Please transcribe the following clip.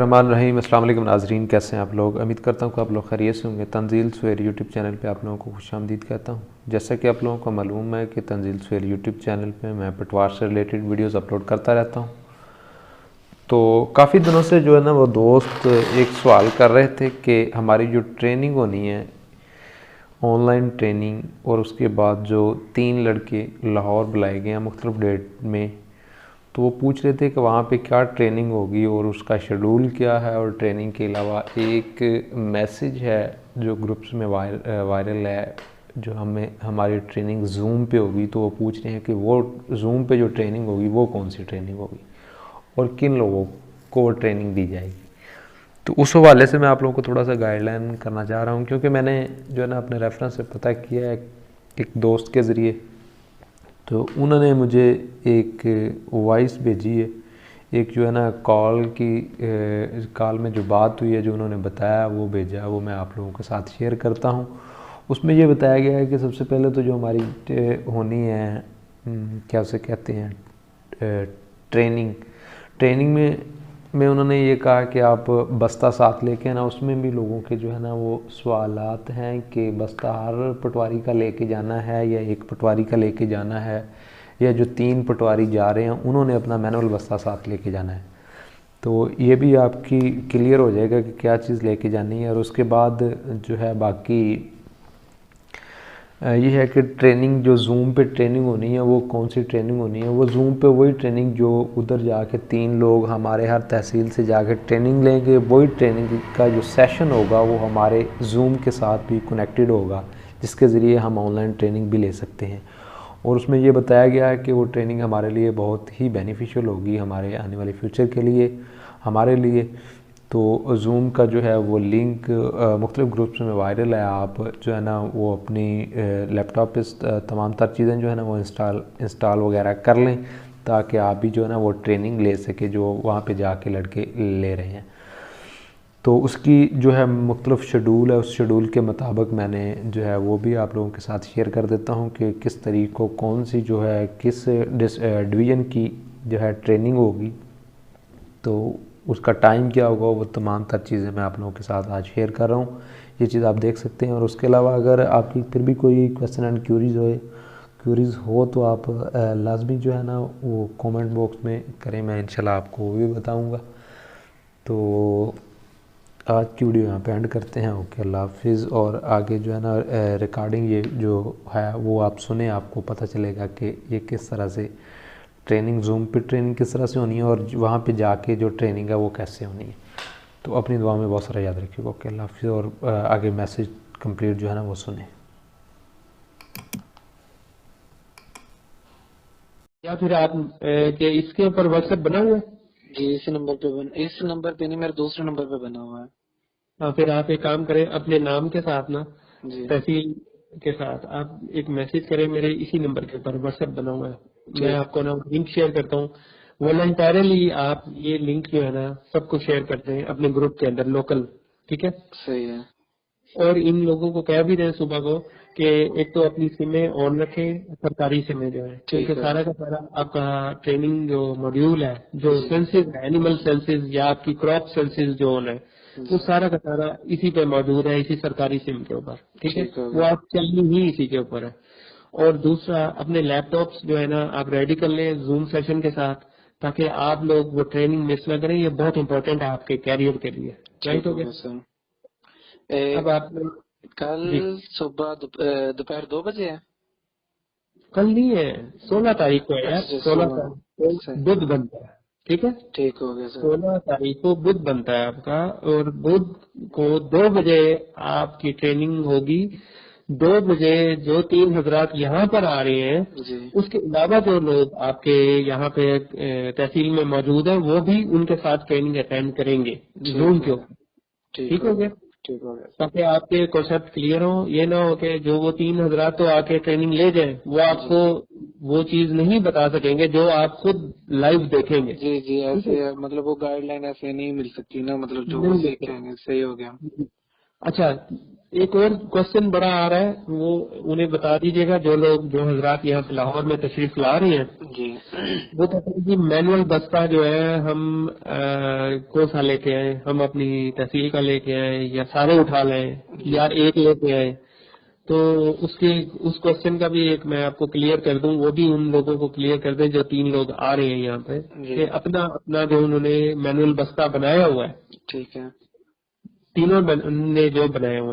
बिस्मिल्लाहिर्रहमानिर्रहीम। अस्सलाम वालेकुम नाज़रीन, कैसे हैं आप लोग। उम्मीद करता हूँ कि आप लोग खैरियत से होंगे। तंजील सुहेल यूट्यूब चैनल पे आप लोगों को खुशामदीद कहता हूँ। जैसा कि आप लोगों को मालूम है कि तंजील सुहेल यूट्यूब चैनल पे मैं पटवार से रिलेटेड वीडियोस अपलोड करता रहता हूँ। तो काफ़ी दिनों से जो है ना वो दोस्त एक सवाल कर रहे थे कि हमारी जो ट्रेनिंग होनी है, ऑनलाइन ट्रेनिंग, और उसके बाद जो 3 लड़के लाहौर बुलाए गए हैं मुख्तलिफ डेट में, तो वो पूछ रहे थे कि वहाँ पे क्या ट्रेनिंग होगी और उसका शेड्यूल क्या है। और ट्रेनिंग के अलावा एक मैसेज है जो ग्रुप्स में वायरल है, जो हमारी ट्रेनिंग जूम पे होगी। तो वो पूछ रहे हैं कि वो जूम पे जो ट्रेनिंग होगी वो कौन सी ट्रेनिंग होगी और किन लोगों को वो ट्रेनिंग दी जाएगी। तो उस हवाले से मैं आप लोगों को थोड़ा सा गाइडलाइन करना चाह रहा हूँ, क्योंकि मैंने जो है ना अपने रेफरेंस से पता किया है एक दोस्त के ज़रिए। तो उन्होंने मुझे एक वॉइस भेजी है, एक जो है ना कॉल में जो बात हुई है, जो उन्होंने बताया वो भेजा, वो मैं आप लोगों के साथ शेयर करता हूँ। उसमें ये बताया गया है कि सबसे पहले तो जो हमारी होनी है, क्या उसे कहते हैं, ट्रेनिंग ट्रेनिंग में उन्होंने ये कहा कि आप बस्ता साथ लेके ना, उसमें भी लोगों के जो है ना वो सवालात हैं कि बस्ता हर पटवारी का लेके जाना है या एक पटवारी का लेके जाना है, या जो 3 पटवारी जा रहे हैं उन्होंने अपना मैनुअल बस्ता साथ लेके जाना है। तो ये भी आपकी क्लियर हो जाएगा कि क्या चीज़ लेके जानी है। और उसके बाद जो है बाकी ये है कि ट्रेनिंग जो जूम पे ट्रेनिंग होनी है वो कौन सी ट्रेनिंग होनी है। वो जूम पे वही ट्रेनिंग जो उधर जाके 3 लोग हमारे हर तहसील से जाके ट्रेनिंग लेंगे, वही ट्रेनिंग का जो सेशन होगा वो हमारे जूम के साथ भी कनेक्टेड होगा, जिसके ज़रिए हम ऑनलाइन ट्रेनिंग भी ले सकते हैं। और उसमें ये बताया गया है कि वो ट्रेनिंग हमारे लिए बहुत ही बेनिफिशियल होगी, हमारे आने वाले फ्यूचर के लिए, हमारे लिए। तो जूम का जो है वो लिंक मुख्तलिफ ग्रुप्स में वायरल है। आप जो है ना वो अपनी लैपटॉप पे तमाम तर चीज़ें जो है ना वो इंस्टॉल वगैरह कर लें, ताकि आप भी जो है ना वो ट्रेनिंग ले सके जो वहाँ पे जाके लड़के ले रहे हैं। तो उसकी जो है मुख्तलिफ शेड्यूल है, उस शेड्यूल के मुताबिक मैंने जो है वो भी आप लोगों के साथ शेयर कर देता हूँ कि किस तरीक़ों कौन सी जो है किस डिवीज़न की जो है ट्रेनिंग होगी, तो उसका टाइम क्या होगा, वो तमाम तर चीज़ें मैं आप लोगों के साथ आज शेयर कर रहा हूँ। ये चीज़ आप देख सकते हैं। और उसके अलावा अगर आपकी फिर भी कोई क्वेश्चन एंड क्यूरीज़ हो तो आप लाजमी जो है ना वो कमेंट बॉक्स में करें, मैं इंशाल्लाह आपको वो भी बताऊँगा। तो आज की वीडियो यहाँ पे एंड करते हैं। ओके, अल्लाह हाफिज़। और आगे जो है ना रिकॉर्डिंग ये जो है वो आप सुने, आपको पता चलेगा कि ये किस तरह से ट्रेनिंग, जूम पे ट्रेनिंग किस तरह से होनी है और वहाँ पे जाके जो ट्रेनिंग है वो कैसे होनी है। तो अपनी दुआ में बहुत सारा याद रखिएगा। ओके, अल्लाह हाफिज़। और आगे मैसेज कंप्लीट जो है ना वो सुने। या फिर आप के इसके ऊपर व्हाट्सएप बना हुआ है? जी इस नंबर पे नहीं, मेरे दूसरे नंबर पे बना हुआ है। हाँ, फिर आप एक काम करें, अपने नाम के साथ ना, जी तहसील के साथ आप एक मैसेज करें मेरे इसी नंबर के ऊपर, व्हाट्सएप बना हुआ है। मैं ठीक। आपको ना लिंक शेयर करता हूँ। वॉलंटरली आप ये लिंक जो है ना सबको शेयर करते हैं अपने ग्रुप के अंदर लोकल, ठीक है। सही है। और इन लोगों को कह भी दें सुबह को कि एक तो अपनी सिमें ऑन रखें, सरकारी सिमें जो है, क्योंकि ठीक है। सारा का सारा आपका ट्रेनिंग जो मॉड्यूल है, जो जी सेंसेस है, एनिमल सेंसेस या आपकी क्रॉप सेंसेस जो है, वो जी सारा का सारा इसी पे मौजूद है, इसी सरकारी सिम के ऊपर, ठीक है। ठीक हो वो गया। आप चाहिए ही इसी के ऊपर है। और दूसरा, अपने लैपटॉप्स जो है ना आप रेडी कर लें जूम सेशन के साथ, ताकि आप लोग वो ट्रेनिंग मिस ना करें। ये बहुत इंपॉर्टेंट है आपके कैरियर के लिए। राइट ठीक हो हो गया गया। सर। अब आप कल जी, सुबह दोपहर 2 बजे है। कल नहीं है, 16 तारीख को है यार। अच्छा अच्छा, 16। तारीख को सही। बुध बनता है, ठीक है। ठीक हो गया सर। 16 तारीख को बुध बनता है आपका, और बुध को 2 बजे आपकी ट्रेनिंग होगी। 2 बजे जो 3 हजरात यहाँ पर आ रहे हैं, जी उसके अलावा जो लोग आपके यहाँ पे तहसील में मौजूद हैं, वो भी उनके साथ ट्रेनिंग अटेंड करेंगे ठीक जूम हो के गया। ऊपर। ठीक ठीक हो हो गया। गया, ठीक हो गया सर। ताकि आपके कॉन्सेप्ट क्लियर हो। ये ना हो कि जो वो 3 हजरात तो आके ट्रेनिंग ले जाए, वो जी आपको वो चीज नहीं बता सकेंगे जो आप खुद लाइव देखेंगे। जी जी, ठीक है, ऐसे मतलब वो गाइडलाइन ऐसे नहीं मिल सकती ना, मतलब जो वो नहीं देख सीखेंगे। सही हो गया। सकते। अच्छा, एक और क्वेश्चन बड़ा आ रहा है, वो उन्हें बता दीजिएगा जो हजरात यहाँ पे लाहौर में तशरीफ ला रहे हैं। जी। वो कहते हैं कि मैनुअल बस्ता जो है हम कौन सा लेके आए, हम अपनी तहसील का लेके आए या सारे उठा लें या एक लेके आए। तो उस क्वेश्चन का भी एक मैं आपको क्लियर कर दूं, वो भी उन लोगों को क्लियर कर दें जो 3 लोग आ रहे हैं यहाँ पे, कि अपना अपना जो उन्होंने मैनुअल बस्ता बनाया हुआ है, ठीक है। तीनों ने जो बनाया हुआ है